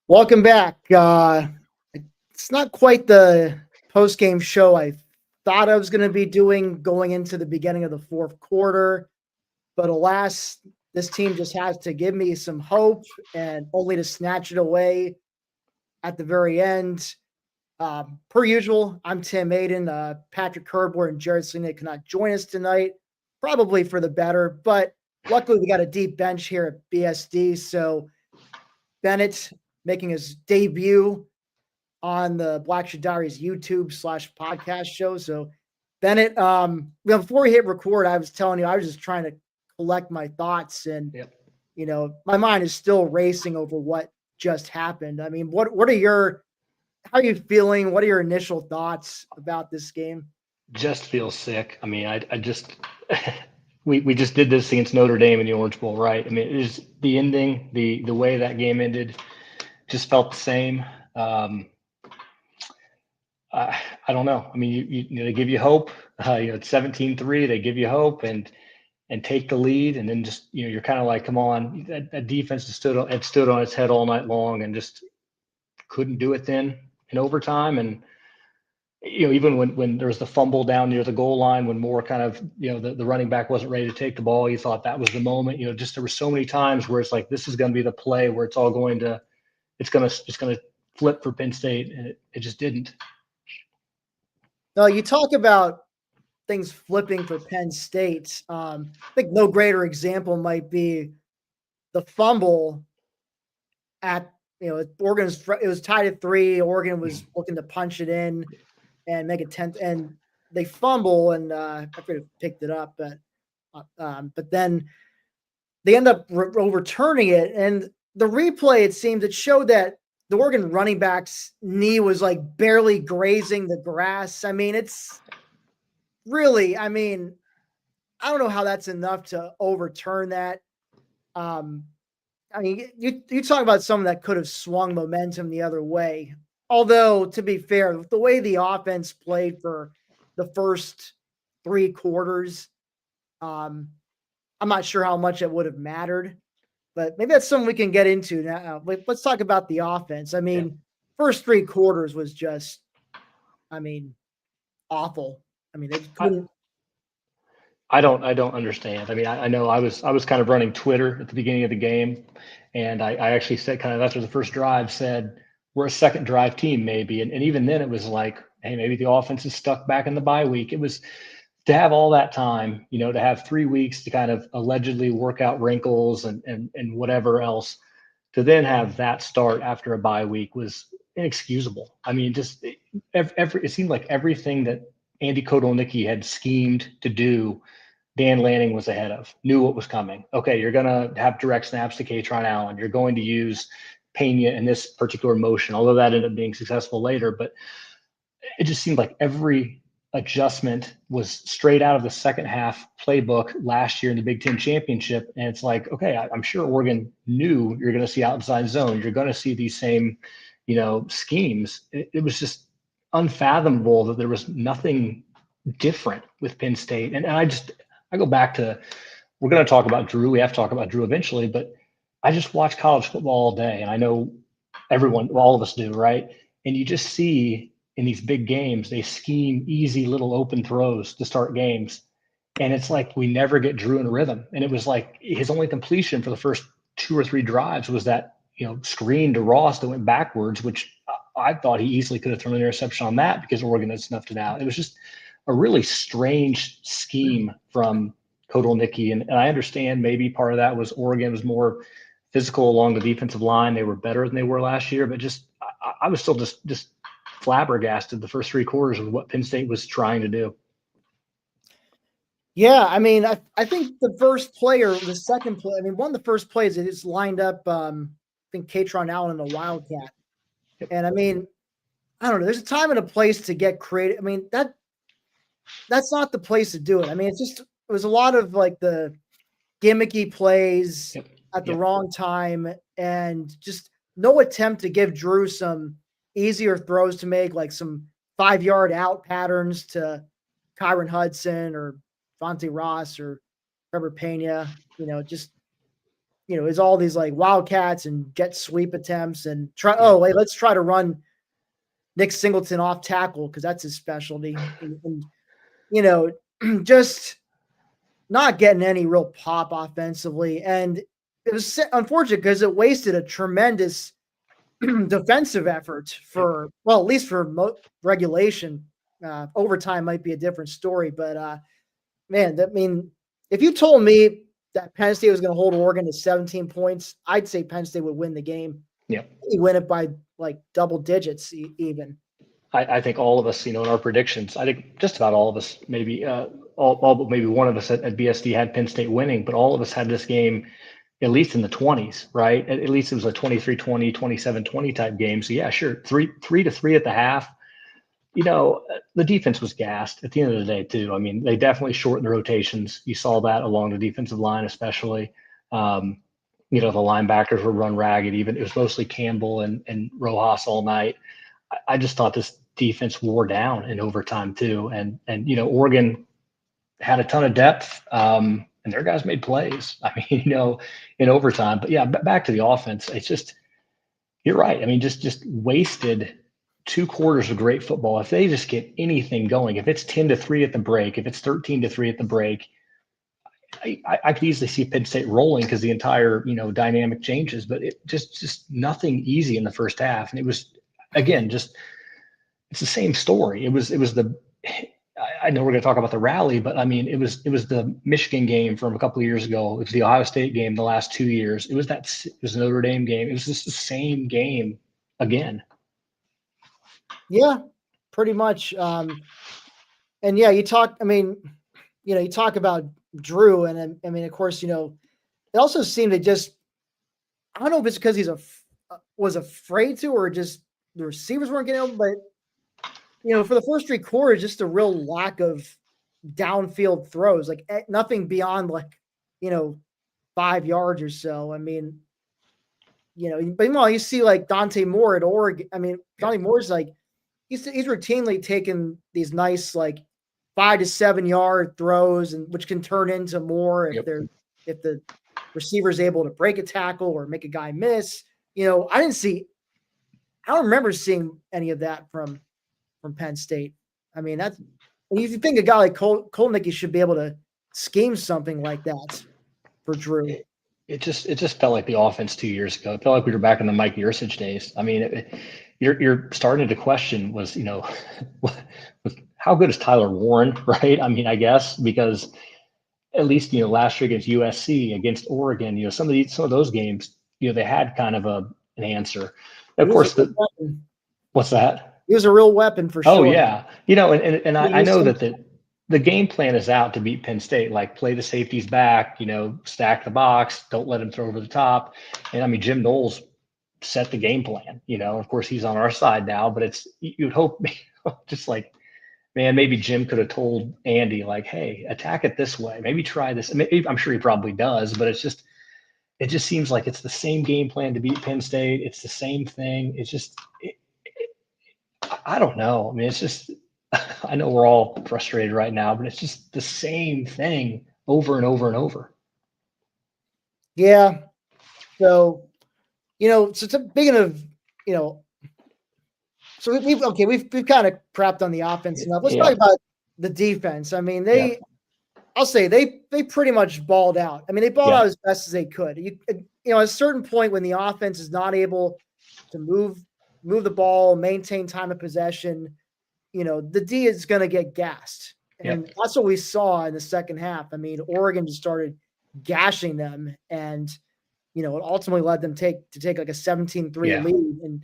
Welcome back. It's not quite the post-game show I thought I was going to be doing going into the beginning of the fourth quarter, but alas, this team just has to give me some hope and only to snatch it away at the very end. Per usual, I'm Tim Aiden. Patrick Kerbler and Jared Slinek cannot join us tonight, probably for the better, but luckily we got a deep bench here at BSD, so Bennett making his debut on the Black Sheep Diaries YouTube/podcast show. So Bennett, before we hit record, I was telling you I was just trying to collect my thoughts, and Yep. my mind is still racing over what just happened. I mean, what are your how are you feeling? What are your initial thoughts about this game? Just feel sick. I mean, I just we just did this against Notre Dame in the Orange Bowl, right? I mean, it is the ending, the way that game ended, just felt the same. I don't know. I mean, they give you hope. It's 17-3. They give you hope and take the lead, and then just you're kind of like, come on, that defense stood on its head all night long and just couldn't do it then in overtime. And even when there was the fumble down near the goal line, when Moore kind of, the running back wasn't ready to take the ball, you thought that was the moment. Just there were so many times where it's like, this is going to be the play where it's going to flip for Penn State, and it just didn't. No, you talk about things flipping for Penn State. I think no greater example might be the fumble at Oregon's. It was tied at 3. Oregon was looking to punch it in and make it 10, and they fumble, and I forget who picked it up, but then they end up overturning it, and the replay, it seems, it showed that the Oregon running back's knee was like barely grazing the grass. I mean, it's really, I don't know how that's enough to overturn that. I mean, you talk about someone that could have swung momentum the other way. Although, to be fair, the way the offense played for the first 3 quarters, I'm not sure how much it would have mattered. But maybe that's something we can get into now. Let's talk about the offense. I mean, Yeah. first 3 quarters was just, awful. I mean, they couldn't. I don't understand. I mean, I know I was kind of running Twitter at the beginning of the game, and I actually said, kind of after the first drive, said we're a second drive team maybe, and even then it was like, hey, maybe the offense is stuck back in the bye week. It was to have all that time, to have 3 weeks to kind of allegedly work out wrinkles and whatever else, to then have that start after a bye week was inexcusable. I mean, just it seemed like everything that Andy Kotelnicki had schemed to do, Dan Lanning was ahead of, knew what was coming. Okay, you're going to have direct snaps to Katron Allen. You're going to use Pena in this particular motion, although that ended up being successful later. But it just seemed like every adjustment was straight out of the second half playbook last year in the Big Ten championship. And it's like, okay, I'm sure Oregon knew you're going to see outside zone. You're going to see these same, schemes. It was just unfathomable that there was nothing different with Penn State. And I go back to, we're going to talk about Drew. We have to talk about Drew eventually, but I just watch college football all day, and I know all of us do, right? And you just see in these big games, they scheme easy little open throws to start games. And it's like we never get Drew in rhythm. And it was like his only completion for the first 2 or 3 drives was that, screen to Ross that went backwards, which I thought he easily could have thrown an interception on that because Oregon had snuffed it out. It was just a really strange scheme from Kotelnicki. And I understand maybe part of that was Oregon was more physical along the defensive line. They were better than they were last year, but I was still just flabbergasted the first 3 quarters of what Penn State was trying to do. Yeah, I think the first play or the second play, one of the first plays it is lined up, I think Katron Allen in a Wildcat. And I don't know, there's a time and a place to get creative. That's not the place to do it. It was a lot of like the gimmicky plays at the wrong time, and just no attempt to give Drew some easier throws to make, like some 5-yard out patterns to Kyron Hudson or Vontae Ross or Trevor Pena. is all these like wildcats and jet sweep attempts and try. Yeah. Oh, wait, let's try to run Nick Singleton off tackle because that's his specialty. And just not getting any real pop offensively. And it was unfortunate because it wasted a tremendous defensive effort for, well, at least for regulation. Overtime might be a different story, but man, if you told me that Penn State was going to hold Oregon to 17 points, I'd say Penn State would win the game. Yeah. They win it by like double digits even. I think all of us, in our predictions, I think just about all of us, maybe all but maybe one of us at BSD had Penn State winning, but all of us had this game at least in the 20s, right? At least it was a 23-20, 27-20 type game. So yeah, sure, 3-3 at the half. The defense was gassed at the end of the day too. I mean, they definitely shortened the rotations. You saw that along the defensive line, especially. The linebackers were run ragged. Even it was mostly Campbell and Rojas all night. I just thought this defense wore down in overtime too. And Oregon had a ton of depth, and their guys made plays. I mean, in overtime. But yeah, back to the offense. It's just, you're right. I mean, just wasted 2 quarters of great football. If they just get anything going, if it's 10-3 at the break, if it's 13-3 at the break, I could easily see Penn State rolling because the entire dynamic changes. But it just nothing easy in the first half, and it was, again, it's the same story. It was the, I know we're going to talk about the rally, but I mean, it was the Michigan game from a couple of years ago. It was the Ohio State game the last 2 years. It was the Notre Dame game. It was just the same game again. Yeah, pretty much. And yeah, you talk about Drew, and I mean, of course, it also seemed to just, I don't know if it's because he's was afraid to, or just the receivers weren't getting open, but for the first 3 quarters, just a real lack of downfield throws, like nothing beyond 5 yards or so. I mean, but meanwhile, you see like Dante Moore at Oregon. I mean, Dante Moore's like, he's routinely taking these nice 5 to 7 yard throws, and which can turn into more if the receiver's able to break a tackle or make a guy miss. I don't remember seeing any of that from Penn State. I mean, if you think a guy like Kolnicki should be able to scheme something like that for Drew. It just felt like the offense 2 years ago. It felt like we were back in the Mike Yurcich days. I mean, you're starting to question was, how good is Tyler Warren, right? I mean, I guess because at least last year against USC, against Oregon, some of those games, they had kind of an answer. Of course, what's that? He was a real weapon for sure. Oh yeah, and I know that the game plan is out to beat Penn State. Like, play the safeties back, stack the box, don't let him throw over the top. And I mean, Jim Knowles set the game plan. Of course, he's on our side now, but you'd hope just like, man, maybe Jim could have told Andy like, hey, attack it this way. Maybe try this. I'm sure he probably does, but it just seems like it's the same game plan to beat Penn State. It's the same thing. It's just. I don't know. I mean, it's just, I know we're all frustrated right now, but it's just the same thing over and over and over. Yeah. So, speaking of, so we've kind of crapped on the offense enough. Let's talk about the defense. I mean, I'll say they pretty much balled out. I mean, they balled out as best as they could. At a certain point when the offense is not able to move the ball, maintain time of possession, the D is going to get gassed. And that's what we saw in the second half. I mean, Oregon just started gashing them, and, it ultimately led them to take like a 17-3 lead in,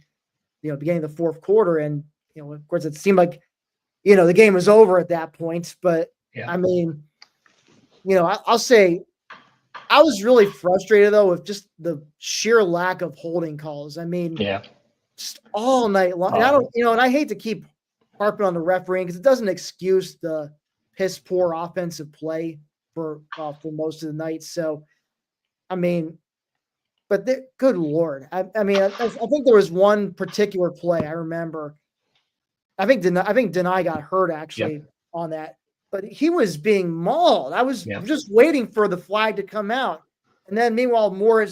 beginning of the fourth quarter. And, of course, it seemed like, the game was over at that point. But, I mean, I'll say I was really frustrated, though, with just the sheer lack of holding calls. I mean, just all night long. And I don't, and I hate to keep harping on the refereeing because it doesn't excuse the piss poor offensive play for most of the night. So, I mean, but good Lord. I mean, I think there was one particular play I remember. I think Denai got hurt actually on that, but he was being mauled. I was just waiting for the flag to come out. And then meanwhile, Moore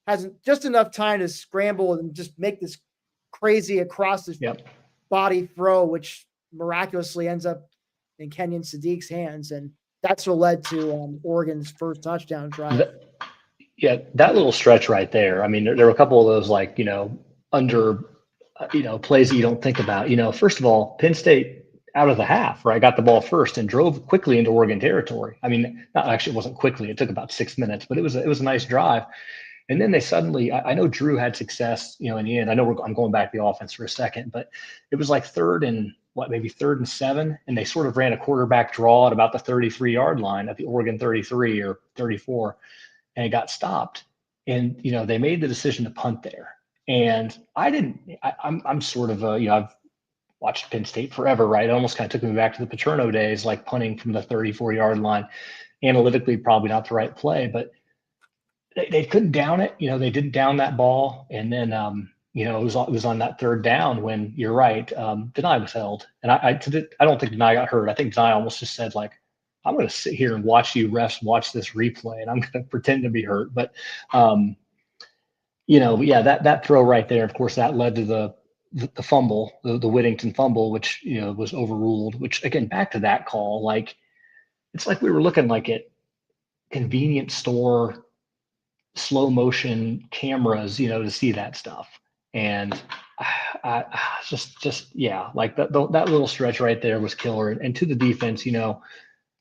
has just enough time to scramble and just make this crazy across the body throw, which miraculously ends up in Kenyon Sadiq's hands. And that's what led to Oregon's first touchdown drive. That little stretch right there. I mean, there were a couple of those, like, under, plays that you don't think about. First of all, Penn State out of the half, right, got the ball first and drove quickly into Oregon territory. I mean, not actually, it wasn't quickly. It took about 6 minutes, but it was a nice drive. And then they suddenly, I know Drew had success, in the end. I know I'm going back to the offense for a second, but it was like maybe 3rd and 7. And they sort of ran a quarterback draw at about the 33-yard line at the Oregon 33 or 34, and it got stopped. And, they made the decision to punt there. And I'm sort of I've watched Penn State forever, right? It almost kind of took me back to the Paterno days, like punting from the 34-yard line. Analytically, probably not the right play, but they couldn't down it. They didn't down that ball. And then, it was on that 3rd down when, you're right, Deny was held. And I don't think Deny got hurt. I think Deny almost just said, like, I'm going to sit here and watch you refs watch this replay, and I'm going to pretend to be hurt. But, that throw right there, of course, that led to the fumble, the Whittington fumble, which, was overruled, which, again, back to that call, like, it's like we were looking like at convenience store slow motion cameras, to see that stuff. And I like that little stretch right there was killer. And to the defense,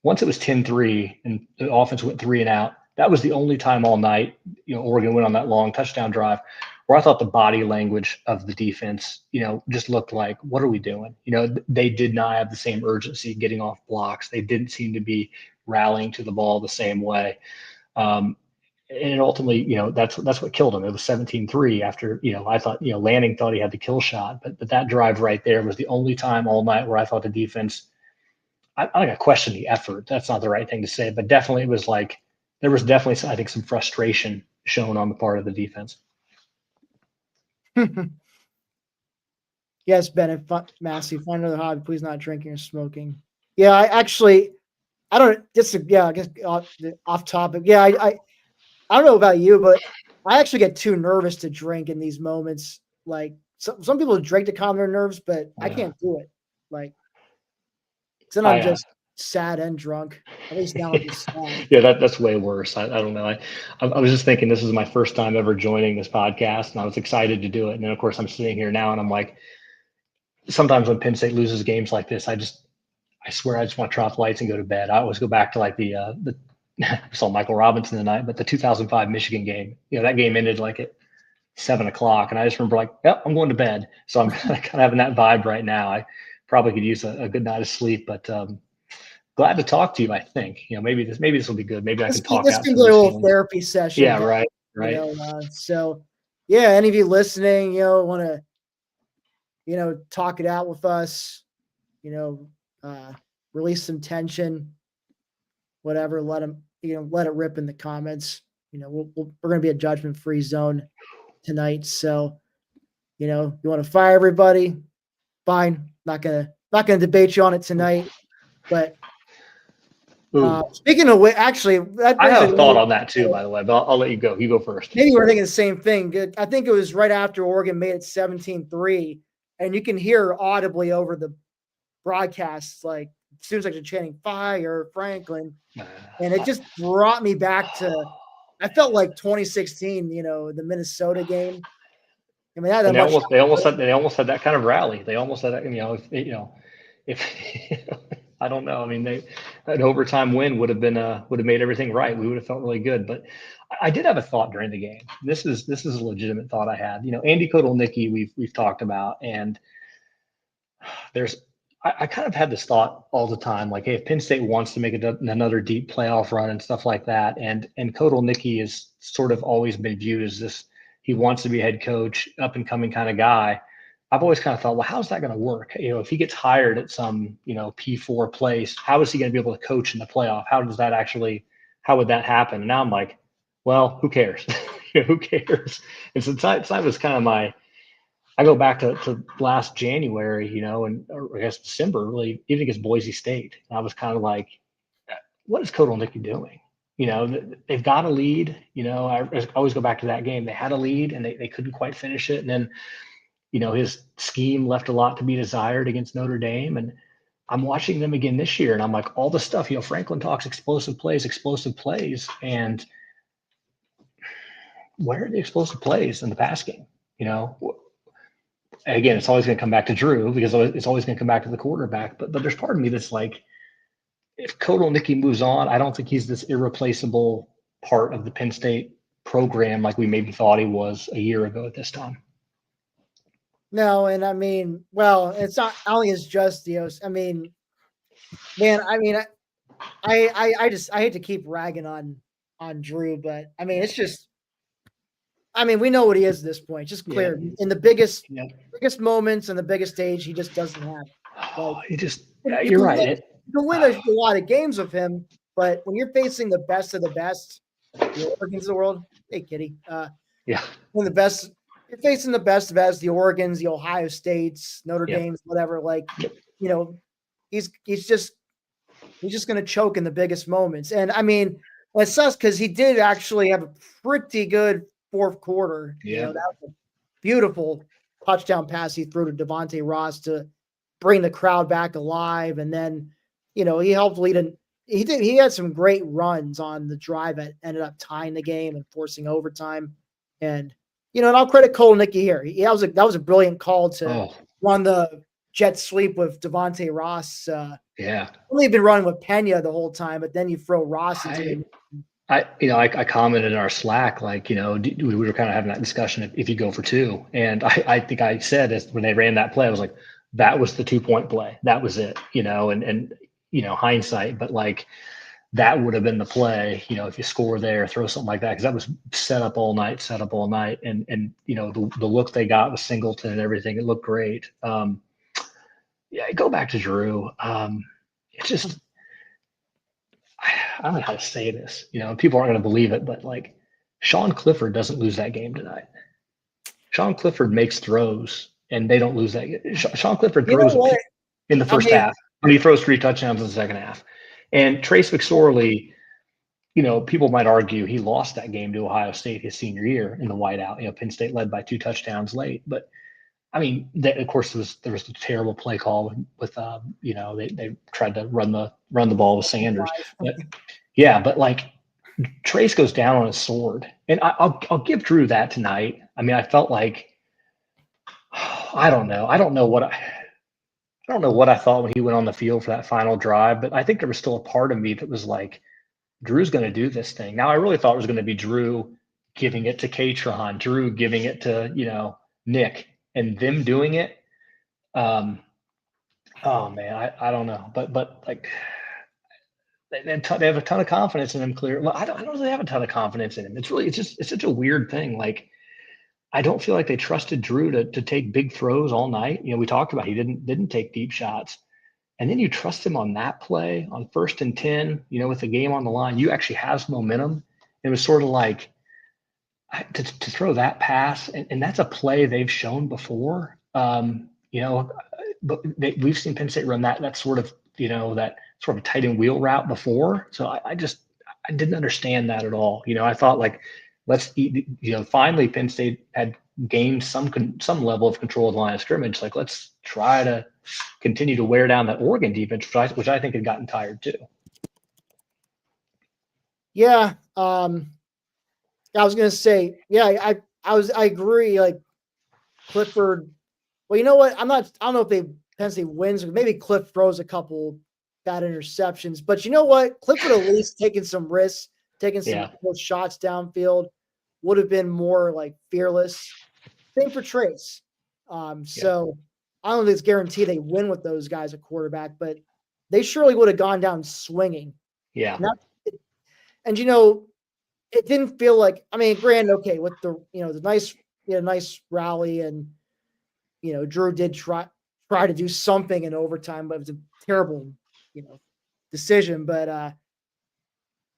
once it was 10-3 and the offense went 3 and out, that was the only time all night, Oregon went on that long touchdown drive where I thought the body language of the defense, just looked like, what are we doing? They did not have the same urgency getting off blocks. They didn't seem to be rallying to the ball the same way. And ultimately, that's what killed him. It was 17-3 after, I thought, Lanning thought he had the kill shot, but that drive right there was the only time all night where I thought the defense, I don't think I question the effort. That's not the right thing to say, but definitely it was like, there was definitely, I think, some frustration shown on the part of the defense. Yes, Ben, Massey, find another hobby, please, not drinking or smoking. Yeah, I don't, I guess off topic. Yeah, I don't know about you, but I actually get too nervous to drink in these moments. Like, some people drink to calm their nerves, but I can't do it. Like, then I'm just sad and drunk. At least now I'm just sad. Yeah, that's way worse. I don't know. I was just thinking this is my first time ever joining this podcast, and I was excited to do it. And then, of course, I'm sitting here now, and I'm like, sometimes when Penn State loses games like this, I swear I just want to turn off the lights and go to bed. I always go back to, like, the I saw Michael Robinson tonight, but the 2005 Michigan game, that game ended like at 7:00, and I just remember, like, yep, I'm going to bed. So I'm kind of having that vibe right now. I probably could use a good night of sleep, but glad to talk to you. I think, maybe this will be good. Maybe I can talk this out. This can be a little therapy session. Yeah, right. So yeah, any of you listening, want to, talk it out with us, release some tension, whatever, let it rip in the comments. We're going to be a judgment-free zone tonight. So, you want to fire everybody, fine. Not gonna debate you on it tonight. But speaking of which, actually, I have a thought on that too, by the way, but I'll let you go. You go first. Maybe we're thinking the same thing. I think it was right after Oregon made it 17-3, and you can hear audibly over the broadcasts, like, it seems like they're chanting "Fire Franklin," and it just brought me back to. I felt like 2016, the Minnesota game. I mean, they almost had that kind of rally. They almost had that, if I don't know. I mean, an overtime win would have made everything right. We would have felt really good. But I did have a thought during the game. This is a legitimate thought I had. Andy Kotelnicki, we've talked about, and I kind of had this thought all the time, like, hey, if Penn State wants to make another deep playoff run and stuff like that, and Kotelnicki is sort of always been viewed as this, he wants to be a head coach, up and coming kind of guy. I've always kind of thought, well, how's that going to work? If he gets hired at some, P4 place, how is he going to be able to coach in the playoff? How would that happen? And now I'm like, well, who cares? Who cares? And so that was kind of I go back to last January, and or I guess December, really, even against Boise State. And I was kind of like, what is Kotelnicki doing? they've got a lead. I always go back to that game. They had a lead and they couldn't quite finish it. And then, his scheme left a lot to be desired against Notre Dame. And I'm watching them again this year, and I'm like, all the stuff, Franklin talks explosive plays, and where are the explosive plays in the pass game? Again, it's always going to come back to Drew because it's always going to come back to the quarterback. But there's part of me that's like, if Kotelnicki moves on, I don't think he's this irreplaceable part of the Penn State program like we maybe thought he was a year ago at this time. No, and I mean, well, it's not only as just I mean, man, I mean, I hate to keep ragging on Drew, but I mean, it's just, I mean, we know what he is at this point. Just clear in the biggest moments and the biggest stage, he just doesn't have. Like, you're right. You can win a lot of games with him, but when you're facing the best of the best, the Oregons of the world, hey kitty, when the best, you're facing the best of the Oregons, the Ohio States, Notre Dame's, whatever. Like, he's just going to choke in the biggest moments. And I mean, it sucks because he did actually have a pretty good fourth quarter. That was a beautiful touchdown pass he threw to Devontae Ross to bring the crowd back alive. And then, he helped lead he had some great runs on the drive that ended up tying the game and forcing overtime. And, and I'll credit Kotelnicki here. That was a brilliant call to run the jet sweep with Devontae Ross. Only been running with Pena the whole time, but then you throw Ross into I commented in our Slack, like, we were kind of having that discussion if you go for two. And I think I said when they ran that play, I was like, that was the 2-point play. That was it, and hindsight, but like that would have been the play, if you score there, throw something like that. Cause that was set up all night. And the look they got with Singleton and everything, it looked great. Go back to Drew. It's just, I don't know how to say this, people aren't going to believe it, but like Sean Clifford doesn't lose that game tonight. Sean Clifford makes throws and they don't lose that. Sean Clifford throws in the first half, and he throws 3 touchdowns in the second half. And Trace McSorley, people might argue he lost that game to Ohio State his senior year in the whiteout. Penn State led by 2 touchdowns late, but I mean, of course, there was a terrible play call with they tried to run the ball with Sanders, but like Trace goes down on his sword, and I'll give Drew that tonight. I mean, I felt like I don't know what I thought when he went on the field for that final drive, but I think there was still a part of me that was like, Drew's going to do this thing. Now, I really thought it was going to be Drew giving it to Katron, Drew giving it to Nick, and them doing it. Oh man, I don't know, but like they have a ton of confidence in him. Clear. Well, I don't really have a ton of confidence in him. It's such a weird thing. Like, I don't feel like they trusted Drew to take big throws all night. We talked about he didn't take deep shots, and then you trust him on that play on 1st and 10. With the game on the line, you actually have some momentum. It was sort of like, to throw that pass, and that's a play they've shown before. But we've seen Penn State run that sort of that sort of tight end wheel route before. So I didn't understand that at all. I thought like, let's eat. Finally Penn State had gained some level of control of the line of scrimmage. Like, let's try to continue to wear down that Oregon defense, which I think had gotten tired too. Yeah. I was going to say, I agree. Like Clifford, well, you know what? I don't know if Penn State wins, or maybe Cliff throws a couple bad interceptions, but you know what? Clifford at least taking some risks, taking some shots downfield would have been more like fearless. Same for Trace. So I don't think it's guaranteed they win with those guys at quarterback, but they surely would have gone down swinging. Yeah. And it didn't feel like, I mean, okay, with the nice rally, and Drew did try to do something in overtime, but it was a terrible decision. But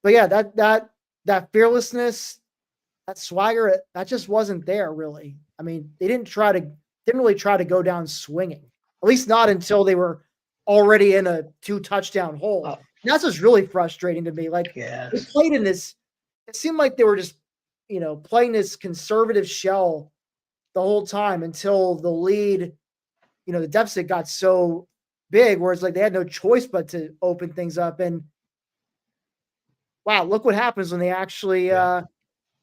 yeah, that fearlessness, that swagger, that just wasn't there really. I mean, they didn't really try to go down swinging, at least not until they were already in a 2 touchdown hole. that's what's really frustrating to me. Like they Yes. played in this, it seemed like they were just, playing this conservative shell the whole time until the lead, the deficit got so big where it's like they had no choice but to open things up. And wow, look what happens when they actually Yeah.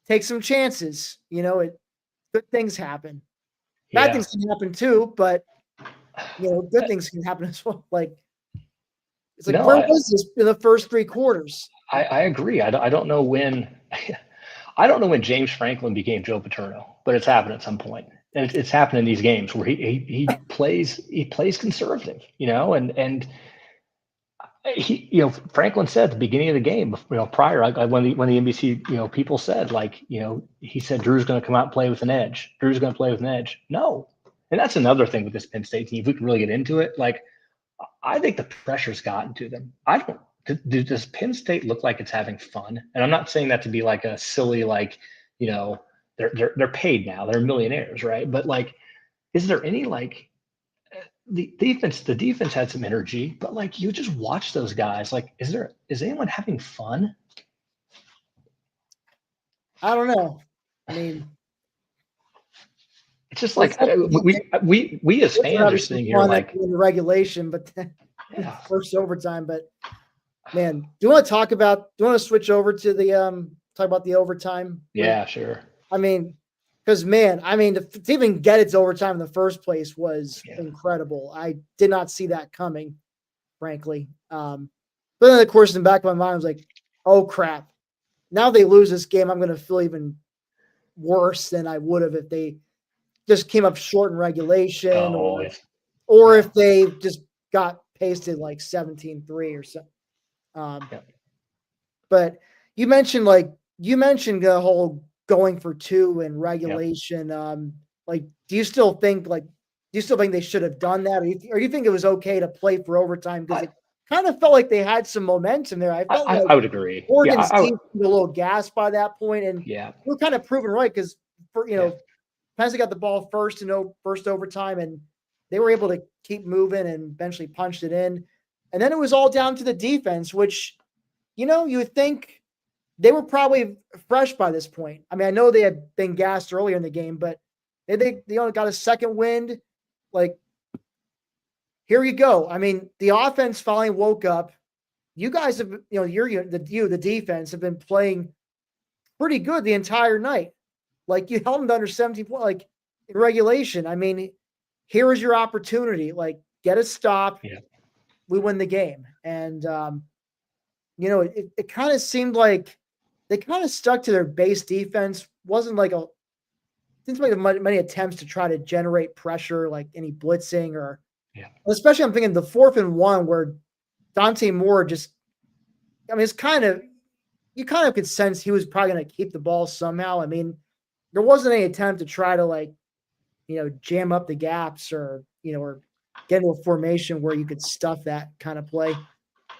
take some chances. Good things happen. Bad Yeah. things can happen too, but good things can happen as well. Like it's like No, where was this in the first 3 quarters? I agree. I don't know when I don't know when James Franklin became Joe Paterno, but it's happened at some point. And it's happened in these games where he plays conservative, and Franklin said at the beginning of the game, prior, when the NBC, people said, like, he said Drew's going to come out and play with an edge. Drew's going to play with an edge. No. And that's another thing with this Penn State team. If we can really get into it, like, I think the pressure's gotten to them. I don't. Does Penn State look like it's having fun? And I'm not saying that to be like a silly, like, they're paid now. They're millionaires, right? But like, is there any like the defense had some energy, but like you just watch those guys. Like, is anyone having fun? I don't know. I mean, It's just they like we as were fans are having some sitting here fun like, in the regulation, but then in the yeah, first overtime. But man, do you want to talk about? Do you want to switch over to the talk about the overtime? yeah, sure, I mean, because man, I mean, to even get it to overtime in the first place was yeah, incredible. I did not see that coming, frankly. But then, of course, in the back of my mind, I was like, "Oh crap! Now they lose this game, I'm going to feel even worse than I would have if they just came up short in regulation, oh, or yeah, if they just got pasted like 17-3 or something." Um, yeah, but you mentioned the whole going for two in yeah. regulation. Like, do you still think they should have done that, or do you think it was okay to play for overtime because I, it kind of felt like they had some momentum there? I felt I, like I would agree. Yeah, Oregon's team seemed a little gassed by that point, and yeah, we're kind of proven right because for yeah. Penn State got the ball first in first overtime, and they were able to keep moving and eventually punched it in. And then it was all down to the defense, which you would think they were probably fresh by this point. I mean, I know they had been gassed earlier in the game, but they only got a second wind. Like, here you go. I mean, the offense finally woke up. You guys have, the defense have been playing pretty good the entire night. Like, you held them to under 17 points, like in regulation. I mean, here is your opportunity. Like, get a stop. Yeah. We win the game. And it kind of seemed like they kind of stuck to their base defense. Wasn't like didn't make many attempts to try to generate pressure, like any blitzing or, Yeah. especially I'm thinking the 4th and 1 where Dante Moore just, I mean, you kind of could sense he was probably going to keep the ball somehow. I mean, there wasn't any attempt to try to jam up the gaps or get into a formation where you could stuff that kind of play.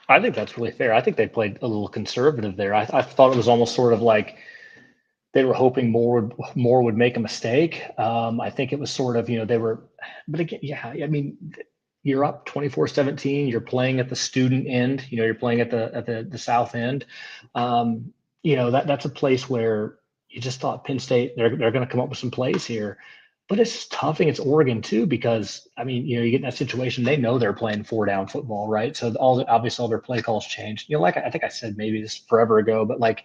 I think that's really fair. I think they played a little conservative there. I thought it was almost sort of like they were hoping more would make a mistake. I think it was sort of, they were, but again, yeah, I mean, you're up 24-17. You're playing at the student end. You're playing at the south end. That's a place where you just thought Penn State they're going to come up with some plays here. But it's tough, and it's Oregon too, because I mean, you get in that situation. They know they're playing 4-down football, right? So obviously all their play calls change. Like I think I said maybe this forever ago, but like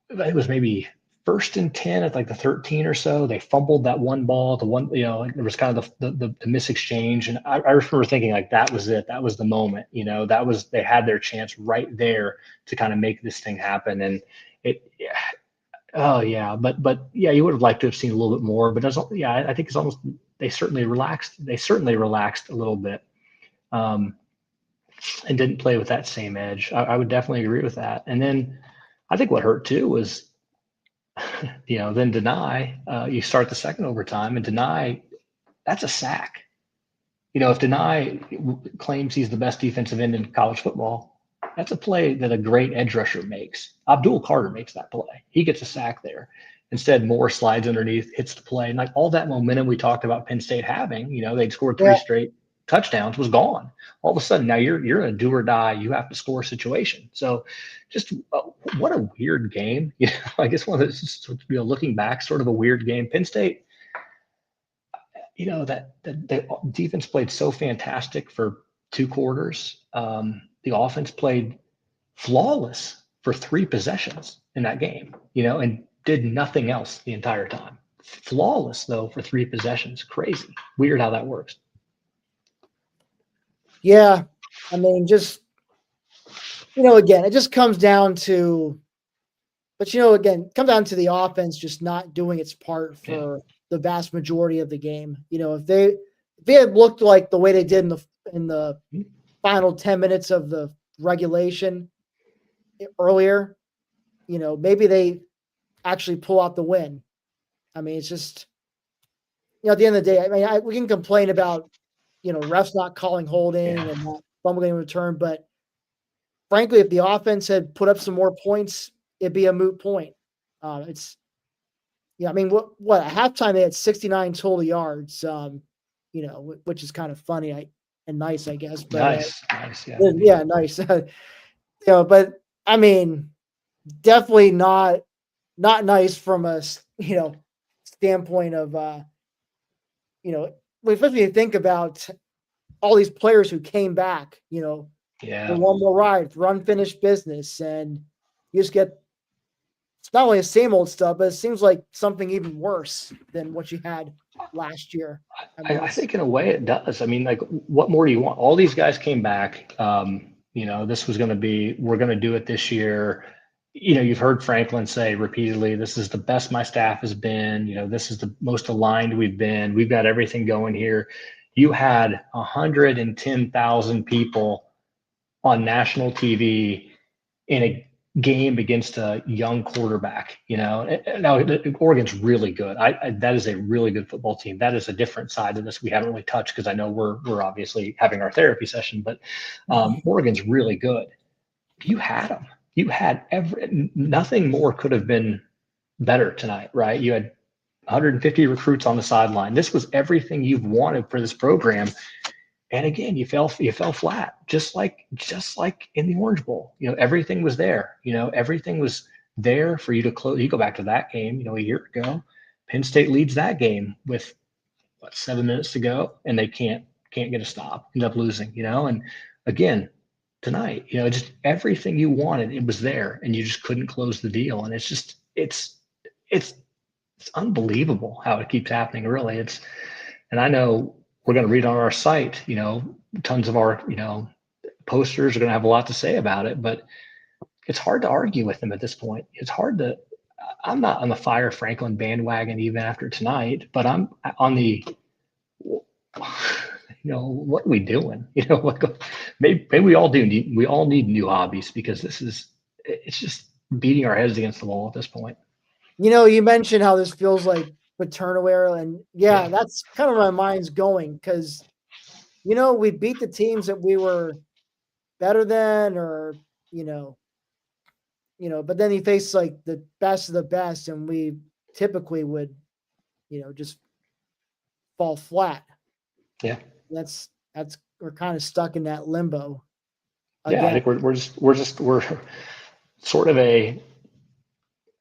it was maybe 1st and 10 at like the 13 or so. They fumbled that one ball, there was kind of the miss exchange. And I remember thinking like that was it. That was the moment, they had their chance right there to kind of make this thing happen. And yeah, oh yeah, but yeah, you would have liked to have seen a little bit more, but I think it's almost, they certainly relaxed a little bit. And didn't play with that same edge. I would definitely agree with that. And then I think what hurt too was then deny. You start the second overtime and deny. That's a sack. If deny claims he's the best defensive end in college football, that's a play that a great edge rusher makes. Abdul Carter makes that play. He gets a sack there. Instead, Moore slides underneath, hits the play, and like all that momentum we talked about Penn State having. They'd scored three Yeah, straight. touchdowns was gone. All of a sudden, now you're in a do or die, you have to score situation. So, just what a weird game. I guess one of those, looking back, sort of a weird game. Penn State, that the defense played so fantastic for 2 quarters. The offense played flawless for 3 possessions in that game, and did nothing else the entire time. Flawless though for 3 possessions. Crazy. Weird how that works. Yeah. I mean, just, again, it just comes down to, but again, come down to the offense just not doing its part for the vast majority of the game. If they had looked like the way they did in the final 10 minutes of the regulation earlier, maybe they actually pull out the win. I mean, it's just, at the end of the day, I mean, we can complain about, refs not calling holding and not fumbling in return, but frankly, if the offense had put up some more points, it'd be a moot point. I mean, what at halftime they had 69 total yards, which is kind of funny and nice, I guess. But nice, yeah, nice. But I mean, definitely not nice from a standpoint of especially you think about all these players who came back, for one more ride for unfinished business, and you just get, it's not only the same old stuff, but it seems like something even worse than what you had last year. I think in a way it does. I mean, like, what more do you want? All these guys came back. This was going to be, we're going to do it this year. You've heard Franklin say repeatedly, this is the best my staff has been. This is the most aligned we've been. We've got everything going here. You had 110,000 people on national TV in a game against a young quarterback. Now Oregon's really good. That is a really good football team. That is a different side of this we haven't really touched, because I know we're obviously having our therapy session, but Oregon's really good. You had them. You had nothing more could have been better tonight, right? You had 150 recruits on the sideline. This was everything you've wanted for this program. And again, you fell flat, just like in the Orange Bowl. Everything was there. Everything was there for you to close. You go back to that game, a year ago. Penn State leads that game with 7 minutes to go, and they can't get a stop. End up losing. And again, tonight, just everything you wanted, it was there, and you just couldn't close the deal. And it's just it's unbelievable how it keeps happening. Really, and I know we're going to read on our site, tons of our, posters are going to have a lot to say about it, but it's hard to argue with them at this point. I'm not on the Fire Franklin bandwagon even after tonight, but I'm on the, what are we doing? Maybe we all need new hobbies, because it's just beating our heads against the wall at this point. You mentioned how this feels like paternal era, and that's kind of where my mind's going, because we beat the teams that we were better than, or but then you face like the best of the best, and we typically would just fall flat. That's we're kind of stuck in that limbo again. I think we're sort of a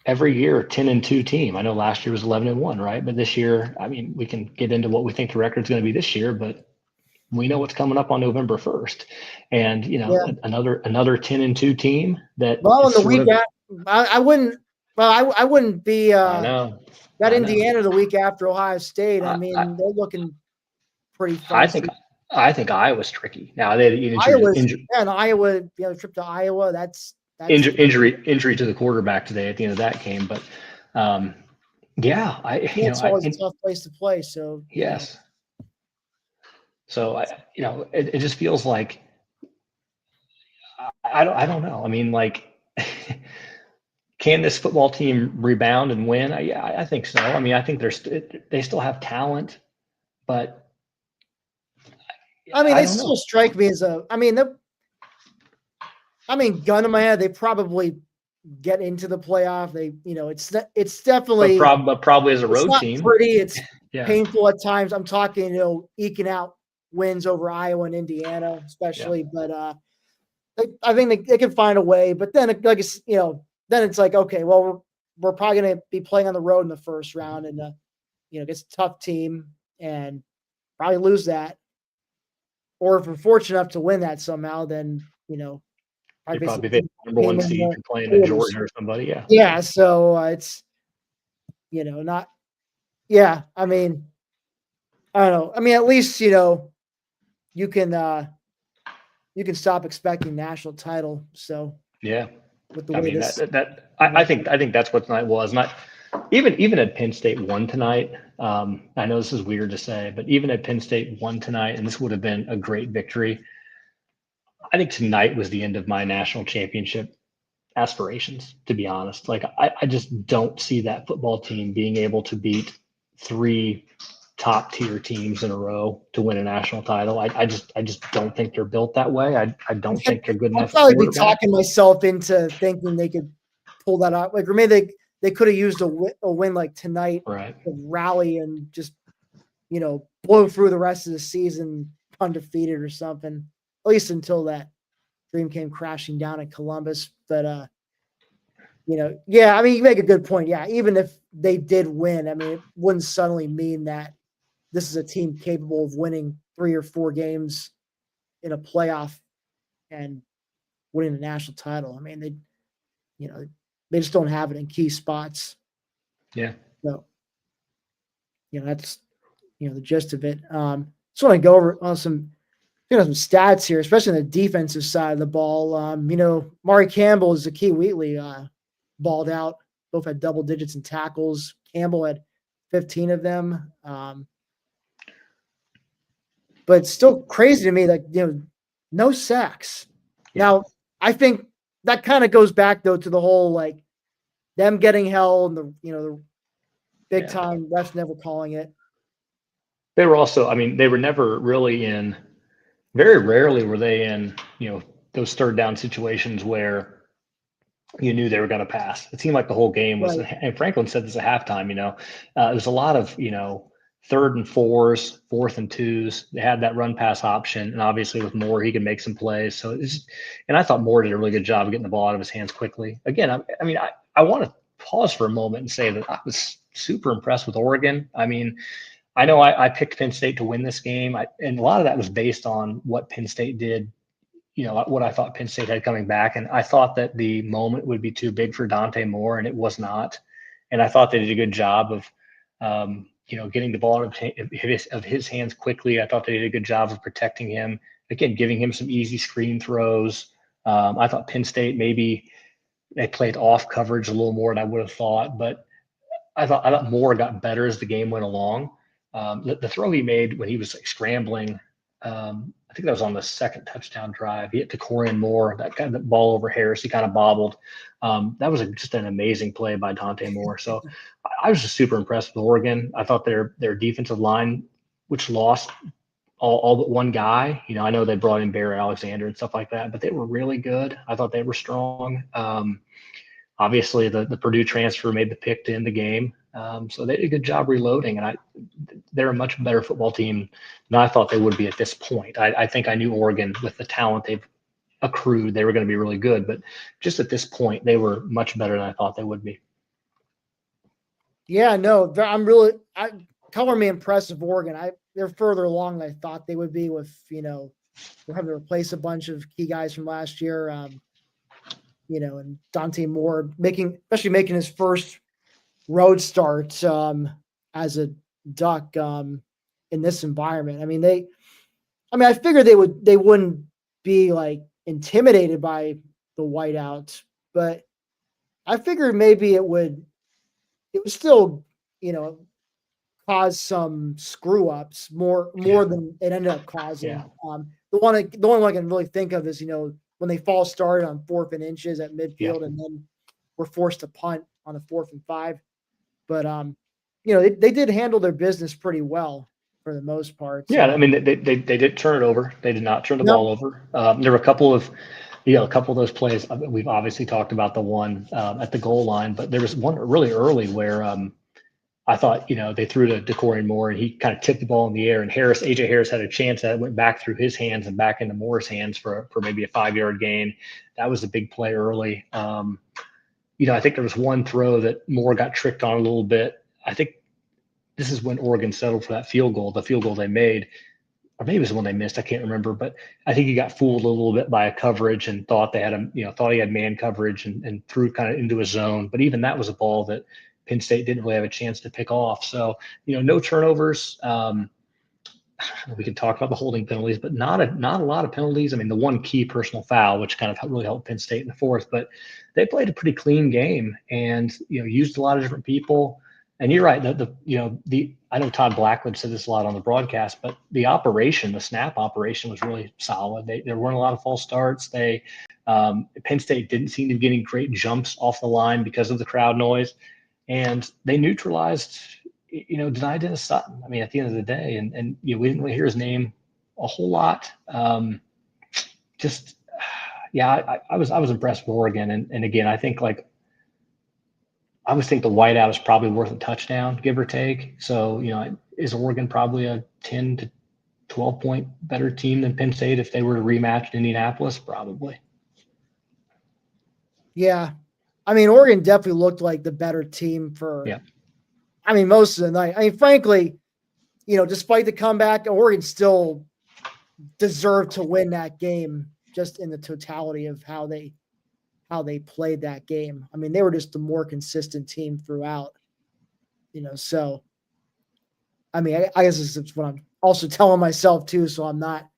every year 10-2 team. I know last year was 11-1, right? But this year, I mean, we can get into what we think the record's going to be this year, but we know what's coming up on November 1st, and another 10-2 team that. Well, in the week I wouldn't. Well, I wouldn't be. I know. Got Indiana the week after Ohio State. I mean, they're looking pretty feisty. I think Iowa's tricky. Now they had and Iowa, trip to Iowa. That's injury to the quarterback today at the end of that game. But it's always a tough place to play. So yes. So it just feels like I don't know. I mean, like, can this football team rebound and win? I think so. I mean, I think they still have talent, but I mean, they still strike me as gun in my head, they probably get into the playoff. They, it's definitely but probably as a road not team. Pretty, it's painful at times. I'm talking, eking out wins over Iowa and Indiana, especially. Yeah. But I think they can find a way. But then, like then it's like, okay, well, we're probably going to be playing on the road in the first round, and against a tough team, and probably lose that. Or if we're fortunate enough to win that somehow, then You're probably the number one seed. You're playing in Georgia or somebody, yeah. Yeah, so it's not. Yeah, I mean, I don't know. I mean, at least you can stop expecting national title. So yeah, with the way this, I think that's what tonight was. Not even at Penn State won tonight. I know this is weird to say, but even at Penn State won tonight, and this would have been a great victory. I think tonight was the end of my national championship aspirations, to be honest. Like I just don't see that football team being able to beat 3 top tier teams in a row to win a national title. I just don't think they're built that way. I don't think they're good enough. I'll probably be talking myself into thinking they could pull that out. Like, or maybe they could have used a win like tonight, right, to rally and just blow through the rest of the season undefeated or something. At least until that dream came crashing down in Columbus. But yeah, I mean, you make a good point. Yeah, even if they did win, I mean, it wouldn't suddenly mean that this is a team capable of winning 3 or 4 games in a playoff and winning the national title. I mean, they just don't have it in key spots. Yeah. So, that's the gist of it. Just want to go over on some stats here, especially on the defensive side of the ball. Mari Campbell is the key. Wheatley balled out. Both had double digits in tackles. Campbell had 15 of them. But it's still crazy to me that, no sacks. Yeah. Now, I think that kind of goes back, though, to the whole, like, them getting held and the big time refs never calling it. They were also, they were never really very rarely were they in, those third down situations where you knew they were going to pass. It seemed like the whole game was, right. And Franklin said this at halftime, it was a lot of, 3rd and 4s, 4th and 2s. They had that run pass option. And obviously with Moore, he could make some plays. So and I thought Moore did a really good job of getting the ball out of his hands quickly. Again, I want to pause for a moment and say that I was super impressed with Oregon. I know I picked Penn State to win this game. And a lot of that was based on what Penn State did, what I thought Penn State had coming back. And I thought that the moment would be too big for Dante Moore, and it was not. And I thought they did a good job of, getting the ball out of his hands quickly. I thought they did a good job of protecting him. Again, giving him some easy screen throws. I thought Penn State, maybe they played off coverage a little more than I would have thought, but I thought Moore got better as the game went along. The throw he made when he was scrambling, I think that was on the second touchdown drive. He hit to Corian Moore, that kind of ball over Harris. He kind of bobbled. That was just an amazing play by Dante Moore. So I was just super impressed with Oregon. I thought their defensive line, which lost all but one guy, I know they brought in Barry Alexander and stuff like that, but they were really good. I thought they were strong. Obviously, the Purdue transfer made the pick to end the game. So they did a good job reloading, and they're a much better football team than I thought they would be at this point. I think I knew Oregon, with the talent they've accrued, they were going to be really good, but just at this point, they were much better than I thought they would be. Yeah, no, color me impressed with Oregon. They're further along than I thought they would be with, we're having to replace a bunch of key guys from last year. And Dante Moore especially making his first road start as a Duck in this environment. I figured they wouldn't be like intimidated by the whiteouts, but I figured maybe it would still, cause some screw ups more than it ended up causing. Yeah. The only one I can really think of is, when they false started on 4th and inches at midfield, and then were forced to punt on a 4th and 5. But they did handle their business pretty well for the most part. Yeah, they did turn it over. They did not turn the ball over. There were a couple of those plays. We've obviously talked about the one at the goal line, but there was one really early where I thought, they threw to DeCorian Moore and he kind of tipped the ball in the air, and AJ Harris had a chance that went back through his hands and back into Moore's hands for maybe a 5-yard gain. That was a big play early. I think there was one throw that Moore got tricked on a little bit. I think this is when Oregon settled for that field goal, the field goal they made, or maybe it was the one they missed. I can't remember, but I think he got fooled a little bit by a coverage and thought they had him, thought he had man coverage and threw kind of into a zone. But even that was a ball that Penn State didn't really have a chance to pick off. So, no turnovers. We can talk about the holding penalties, but not a lot of penalties. I mean, the one key personal foul, which kind of really helped Penn State in the fourth, but they played a pretty clean game and, used a lot of different people. And you're right. I know Todd Blackwood said this a lot on the broadcast, but the snap operation was really solid. There weren't a lot of false starts. Penn State didn't seem to be getting great jumps off the line because of the crowd noise, and they neutralized, Deni Dennis Sutton. I mean, at the end of the day, and we didn't really hear his name a whole lot. I was impressed with Oregon, and again, I think I would think the whiteout is probably worth a touchdown, give or take. So, is Oregon probably a 10 to 12 point better team than Penn State if they were to rematch in Indianapolis? Probably. Yeah. I mean, Oregon definitely looked like the better team most of the night. I mean, frankly, despite the comeback, Oregon still deserved to win that game just in the totality of how they played that game. I mean, they were just the more consistent team throughout, so, I mean, I guess this is what I'm also telling myself too, so I'm not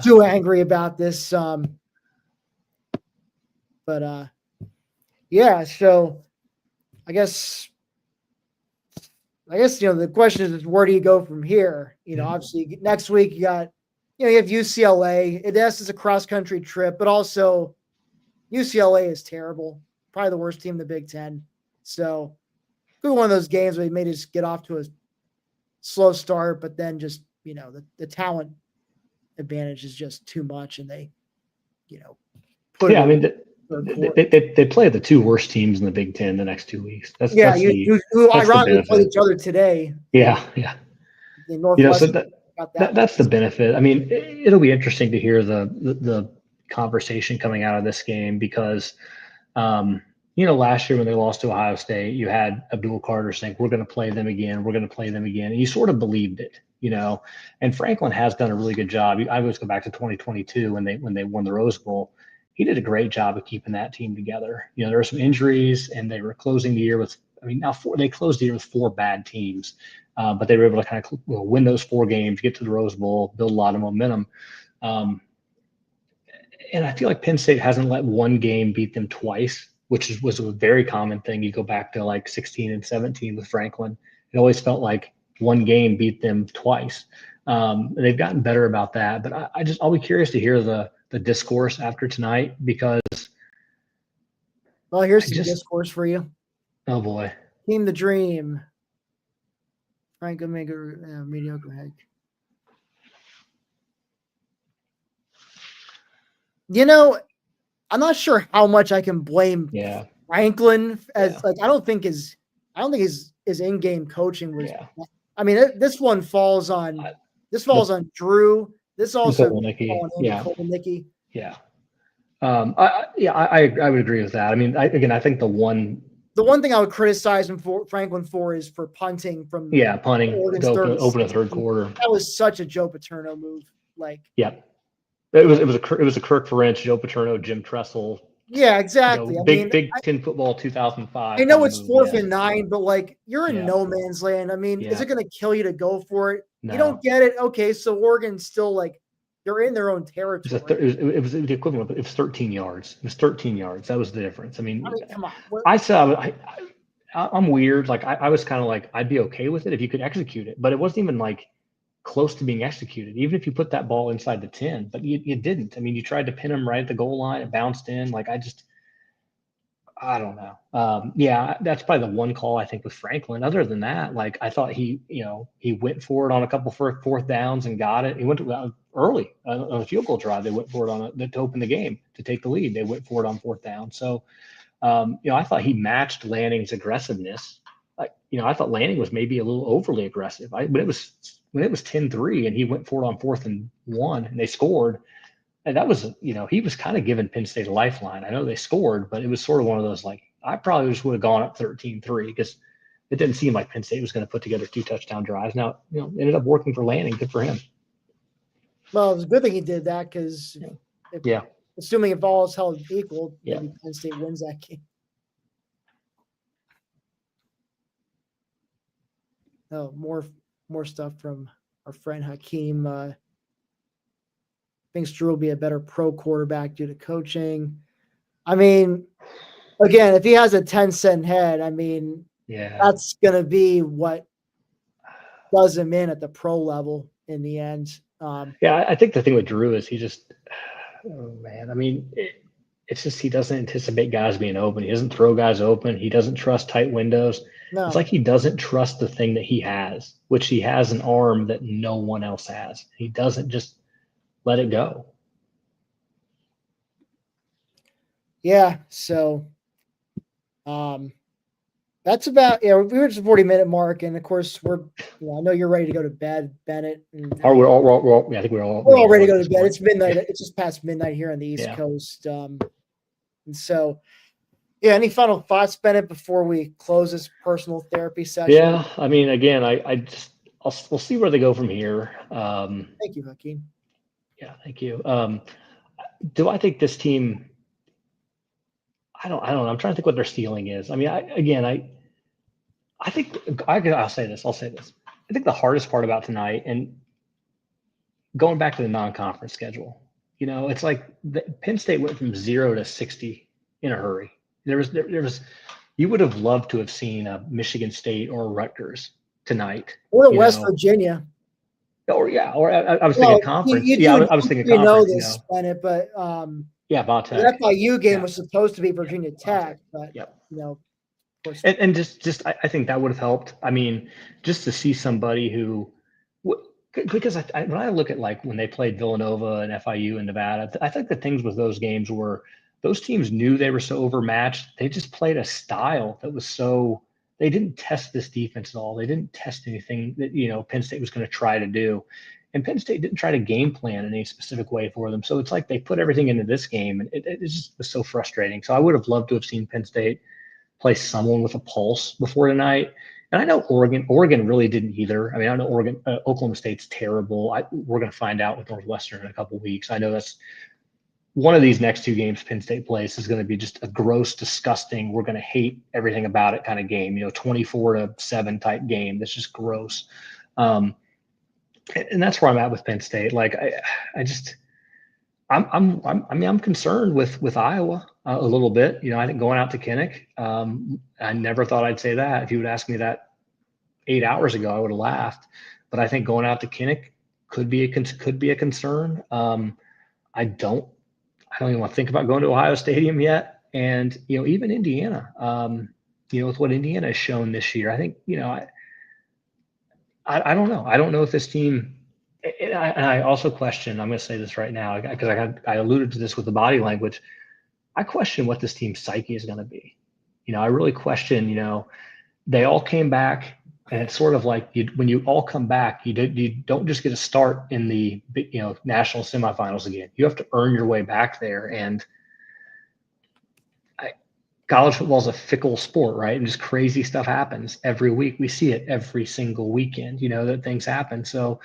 too angry about this. So I guess, the question is, where do you go from here? Obviously next week you got, you have UCLA. It's a cross-country trip, but also UCLA is terrible. Probably the worst team in the Big Ten. So could be one of those games where they may just get off to a slow start, but then just, the talent advantage is just too much, and they, put I mean, they play the two worst teams in the Big Ten the next 2 weeks. Who ironically played each other today. Yeah. In Northwest. That's the benefit. I mean, it'll be interesting to hear the conversation coming out of this game because, last year when they lost to Ohio State, you had Abdul Carter saying, we're going to play them again. We're going to play them again. And you sort of believed it, and Franklin has done a really good job. I always go back to 2022 when they won the Rose Bowl. He did a great job of keeping that team together. There were some injuries and they were closing the year with, they closed the year with 4 bad teams, but they were able to kind of win those 4 games, get to the Rose Bowl, build a lot of momentum. And I feel like Penn State hasn't let one game beat them twice, which was a very common thing. You go back to like 16 and 17 with Franklin. It always felt like one game beat them twice. They've gotten better about that, but I'll be curious to hear the discourse after tonight because. Well, here's some discourse for you. Oh boy. Team the dream. Franklin Maker, mediocre head. I'm not sure how much I can blame Franklin as I don't think his in-game coaching was. Yeah. I mean, this one falls on on Drew. This also falls on Nicky. Yeah. I would agree with that. I mean, I think the one thing I would criticize him for Franklin for is for punting from punting to open a third quarter. That was such a Joe Paterno move. It was a Kirk Ferentz, Joe Paterno, Jim Tressel. Yeah, exactly. Big Ten football 2005. I know it's 4th and 9, but you're in no man's land. I mean, is it going to kill you to go for it? No. You don't get it. Okay, so Oregon's still they're in their own territory. It was the equivalent. It was 13 yards. It was 13 yards. That was the difference. I mean come on. I'm weird. I was kind of I'd be okay with it if you could execute it, but it wasn't even close to being executed, even if you put that ball inside the 10, but you didn't. I mean, you tried to pin him right at the goal line. It bounced in. I don't know. That's probably the one call I think with Franklin. Other than that, I thought he went for it on a couple fourth downs and got it. He went early on a field goal drive. They went for it to open the game, to take the lead. They went for it on 4th down. So, I thought he matched Lanning's aggressiveness. I thought Lanning was maybe a little overly aggressive. When it was 10-3 and he went for it on 4th and 1 and they scored. And that was, he was kind of giving Penn State a lifeline. I know they scored, but it was sort of one of those, like, I probably just would have gone up 13-3 because it didn't seem like Penn State was going to put together 2 touchdown drives. Now, it ended up working for Lanning. Good for him. Well, it was a good thing he did that because, assuming if all is held equal, maybe Penn State wins that game. Oh, more stuff from our friend Hakeem. Thinks Drew will be a better pro quarterback due to coaching. I mean, again, if he has a 10-cent head, I mean, that's going to be what does him in at the pro level in the end. I think the thing with Drew is he just, oh man, I mean, it's just he doesn't anticipate guys being open. He doesn't throw guys open. He doesn't trust tight windows. No. It's like he doesn't trust the thing that he has, which he has an arm that no one else has. He doesn't just let it go. Yeah, so that's about we were at the 40-minute mark, and of course I know you're ready to go to bed, Bennett. And, I think we're all ready to go to bed. It's midnight. It's just past midnight here on the East Coast. And so any final thoughts, Bennett, before we close this personal therapy session? Yeah, I mean, again, we'll see where they go from here. Thank you, Hakeem. Yeah, thank you. Do I think this team? I don't know. I'm trying to think what their ceiling is. I mean, I'll say this. I think the hardest part about tonight, and going back to the non-conference schedule, it's like Penn State went from 0 to 60 in a hurry. There was, you would have loved to have seen a Michigan State or Rutgers tonight, or West Virginia. Or I was thinking conference. I was thinking conference. This, Bennett, but Vodtech. The FIU game was supposed to be Virginia Tech, but of course. And just I think that would have helped. I mean, just to see somebody who, because when I look at like when they played Villanova and FIU and Nevada, I think the things with those games were those teams knew they were so overmatched. They just played a style that was so. They didn't test this defense at all. They didn't test anything that, Penn State was going to try to do. And Penn State didn't try to game plan in any specific way for them. So it's like they put everything into this game, and it just was so frustrating. So I would have loved to have seen Penn State play someone with a pulse before tonight. And I know Oregon really didn't either. I mean, I know Oklahoma State's terrible. We're going to find out with Northwestern in a couple of weeks. I know that's one of these next 2 games Penn State plays is going to be just a gross, disgusting, we're going to hate everything about it kind of game, 24-7 type game. That's just gross. And that's where I'm at with Penn State. Like I'm concerned with Iowa a little bit. I think going out to Kinnick, I never thought I'd say that. If you would ask me that 8 hours ago, I would have laughed. But I think going out to Kinnick could be a concern. I don't even want to think about going to Ohio Stadium yet. And, even Indiana, with what Indiana has shown this year, I think, I don't know. I don't know if this team, and I also question, I'm going to say this right now, because I alluded to this with the body language. I question what this team's psyche is going to be. I really question, they all came back. And it's sort of like when you all come back, you don't just get a start in the national semifinals again. You have to earn your way back there. And college football is a fickle sport, right? And just crazy stuff happens every week. We see it every single weekend. That things happen. So,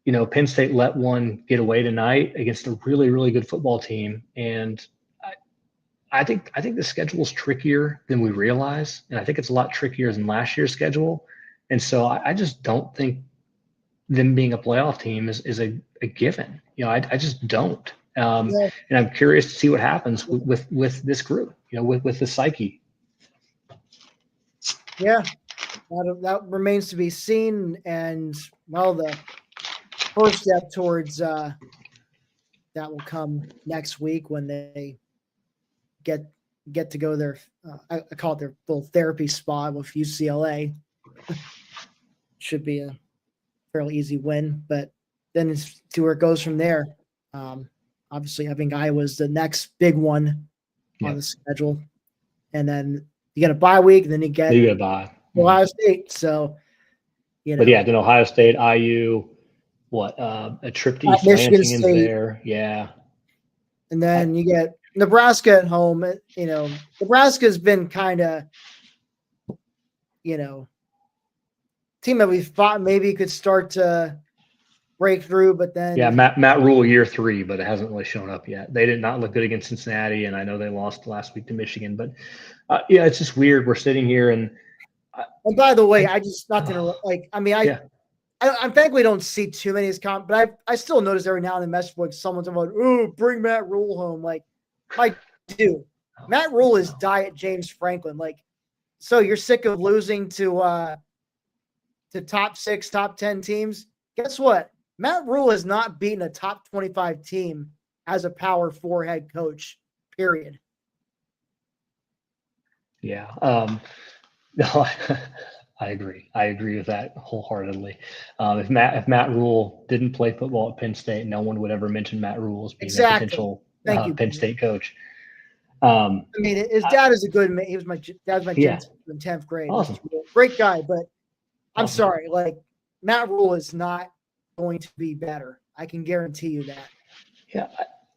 Penn State let one get away tonight against a really, really good football team, and I think the schedule is trickier than we realize, and I think it's a lot trickier than last year's schedule. And so I just don't think them being a playoff team is a given. I just don't. And I'm curious to see what happens with this group, with the psyche. Yeah, that remains to be seen. And the first step towards that will come next week when they get to go there. I call it their little therapy spot with UCLA. Should be a fairly easy win, but then it's to where it goes from there. Obviously, I think Iowa's the next big one on the schedule, and then you get a bye week, and then you get a bye. Ohio State. So, But yeah, then Ohio State, IU, a trip to East Michigan Lansing is State. there. Yeah. And then you get Nebraska at home. Nebraska's been kind of, team that we thought maybe could start to break through, but then Yeah, Matt Rule year 3, but it hasn't really shown up yet. They did not look good against Cincinnati, and I know they lost last week to Michigan. But yeah, it's just weird. We're sitting here, and by the way, I just not to like. I mean, yeah. I thankfully don't see too many as but I still notice every now and then message boards someone's about, oh, bring Matt Rule home. Like, my dude, Matt Rule is Diet James Franklin. Like, so you're sick of losing to top 6, top 10 teams? Guess what? Matt Rule has not beaten a top 25 team as a Power 4 head coach, period. Yeah. No, I agree. I agree with that wholeheartedly. If Matt Rule didn't play football at Penn State, no one would ever mention Matt Rule as being a potential Penn State coach. I mean, his dad is a good man. He was my dad's my yeah. in 10th grade. Awesome. Great guy, but I'm sorry, like Matt Rule is not going to be better. I can guarantee you that. Yeah,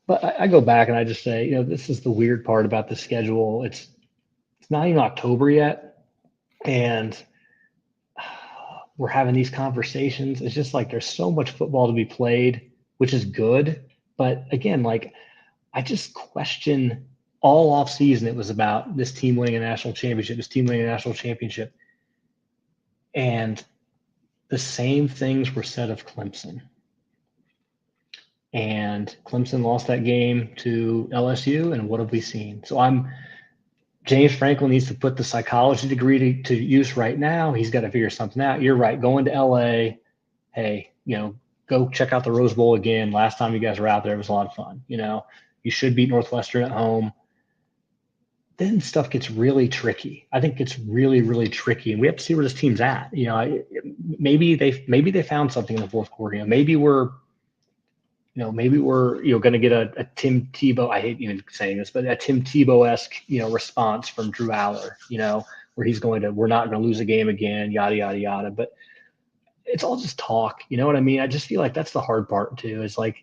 but I go back and I just say, this is the weird part about the schedule. It's not even October yet, and we're having these conversations. It's just like there's so much football to be played, which is good. But again, like I just question all off season. It was about this team winning a national championship, and the same things were said of Clemson. And Clemson lost that game to LSU, and what have we seen? So James Franklin needs to put the psychology degree to use right now. He's got to figure something out. You're right. Going to LA, hey, go check out the Rose Bowl again. Last time you guys were out there, it was a lot of fun. You should beat Northwestern at home. Then stuff gets really tricky. I think it's really, really tricky, and we have to see where this team's at. Maybe they found something in the fourth quarter. Maybe we're going to get a Tim Tebow. I hate even saying this, but a Tim Tebow-esque, response from Drew Aller, where we're not going to lose a game again, yada, yada, yada. But it's all just talk. You know what I mean? I just feel like that's the hard part too, is like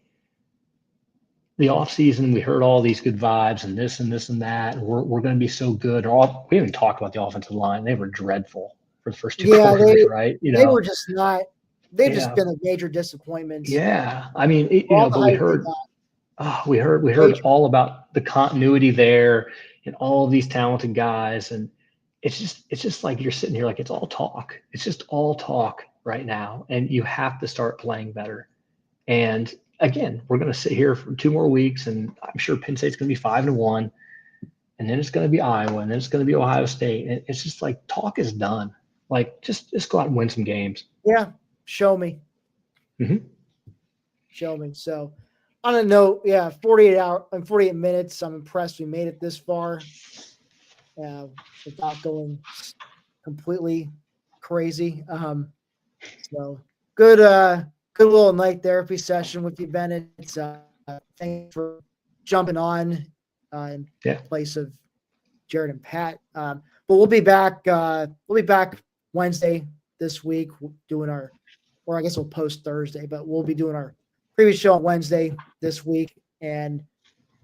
the offseason, we heard all these good vibes and this and this and that. And we're going to be so good. We haven't talked about the offensive line. They were dreadful for the first 2 quarters, right? They were just not. They've just been a major disappointment. Yeah, I mean, but we heard all about the continuity there and all of these talented guys, and it's just like you're sitting here like it's all talk. It's just all talk right now, and you have to start playing better. And again, we're going to sit here for 2 more weeks, and I'm sure Penn State's going to be 5-1, and then it's going to be Iowa, and then it's going to be Ohio State. And it's just like talk is done. Like just go out and win some games. Yeah. Show me. Mm-hmm. Show me. So on a note, 48 minutes. I'm impressed we made it this far without going completely crazy. So good little night therapy session with you, Bennett. Thanks for jumping on in place of Jared and Pat. But we'll be back Wednesday this week doing or I guess we'll post Thursday, but we'll be doing our previous show on Wednesday this week and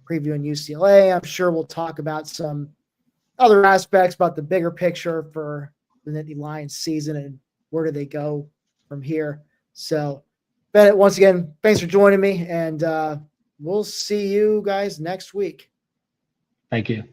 previewing UCLA. I'm sure we'll talk about some other aspects about the bigger picture for the Nittany Lions season and where do they go from here. So, Bennett, once again, thanks for joining me, and we'll see you guys next week. Thank you.